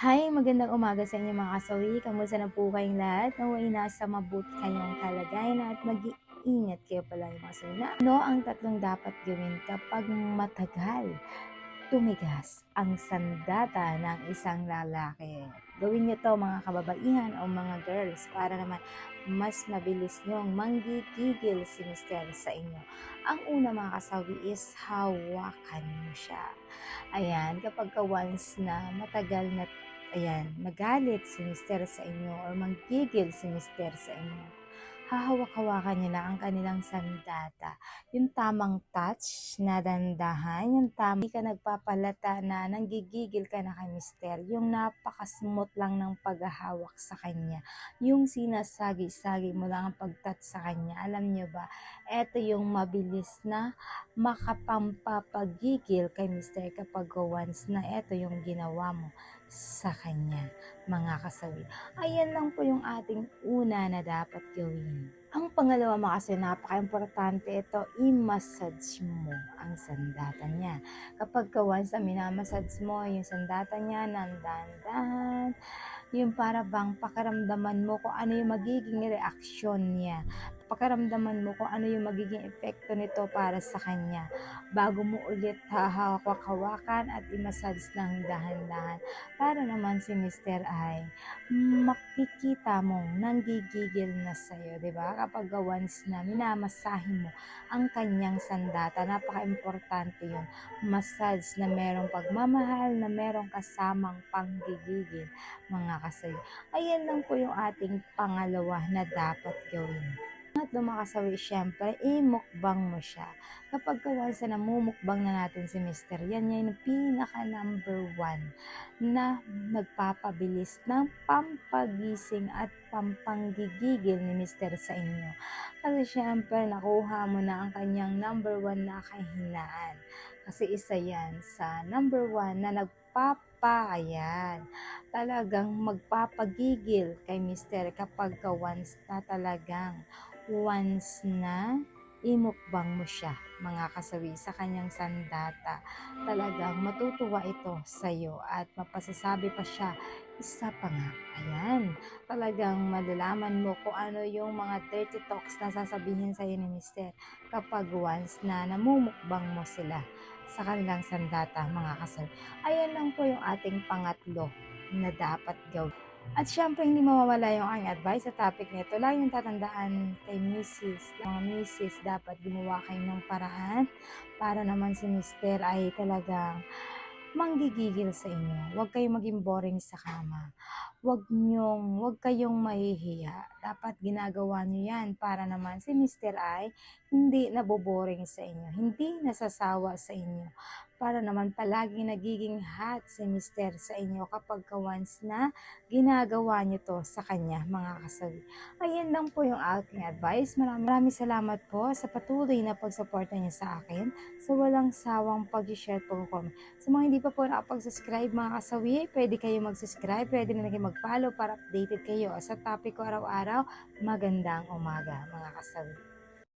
Hi, magandang umaga sa inyo mga kasawi. Kamusta na po kayong lahat? Naway nasa mabuti kayong kalagayan at mag-iingat kayo palagi mga kasawi. Na ano ang tatlong dapat gawin kapag matagal tumigas ang sandata ng isang lalaki? Gawin niyo to mga kababaihan o mga girls para naman mas mabilis niyong manggigigil si Mister sa inyo. Ang una mga kasawi is hawakan mo siya. Ayan, kapag once na matagal na magalit si mister sa inyo or manggigil si mister sa inyo, hahawak-hawakan niyo lang ang kanilang sandata. Yung tamang touch na dandahan, yung tamang hindi ka nagpapalata na nanggigigil ka na kay mister. Yung napaka-smooth lang ng paghahawak sa kanya. Yung sinasagi-sagi mo lang ang pag-touch sa kanya. Alam niyo ba, eto yung mabilis na makapampapagigil kay mister kapag once na eto yung ginawa mo sa kanya, mga kasawi. Ayan lang po yung ating una na dapat gawin. Ang pangalawa mga kasi napaka-importante ito, i-massage mo ang sandata niya. Kapag once na minamassage mo yung sandata niya ng dahan-dahan, yung para bang pakiramdaman mo kung ano yung magiging reaksyon niya. Pakiramdaman mo kung ano yung magiging epekto nito para sa kanya. Bago mo ulit hahawak-hawakan at i-massage ng dahan-dahan para naman si mister ay makikita mong nanggigigil na sa'yo, di ba? Kapag once na minamasahe mo ang kanyang sandata, napaka-importante yun. Massage na merong pagmamahal, na merong kasamang panggigigil, mga kasawi. Ayan lang po yung ating pangalawa na dapat gawin. Pangatlo mga kasawi, syempre, i-mukbang mo siya. Kapag once na namumukbang na natin si mister, yan yung pinaka number one na nagpapabilis ng pampagising at pampanggigigil ni mister sa inyo. Kasi syempre, nakuha mo na ang kanyang number one na kahinaan. Kasi isa yan sa number one na ayan, talagang magpapagigil kay mister kapag once na imukbang mo siya, mga kasawi, sa kanyang sandata. Talagang matutuwa ito sa'yo at mapasasabi pa siya, isa pa nga, ayan, talagang malalaman mo kung ano yung mga dirty talks na sasabihin sa'yo ni mister kapag once na namumukbang mo sila sa kanilang sandata, mga kasawi. Ayan lang po yung ating pangatlo na dapat gawin. At syempre, hindi mawawala yung aking advice sa topic nito. Laging tatandaan kay mga misis, dapat gumawa kayo ng paraan para naman si mister ay talagang manggigigil sa inyo. Huwag kayong maging boring sa kama. Huwag kayong mahihiya. Dapat ginagawa nyo yan para naman si mister ay hindi naboboring sa inyo, hindi nasasawa sa inyo. Para naman palagi nagiging hot si mister sa inyo kapag once na ginagawa nyo to sa kanya, mga kasawi. Ayan lang po yung aking advice. Maraming salamat po sa patuloy na pagsuporta niyo sa akin, sa walang sawang pag-share, pag-comment. Sa mga hindi pa po nakapag-subscribe mga kasawi, pwede kayo mag-subscribe, pwede na kayo mag-follow para updated kayo sa topic ko araw-araw. Magandang umaga mga kasawi.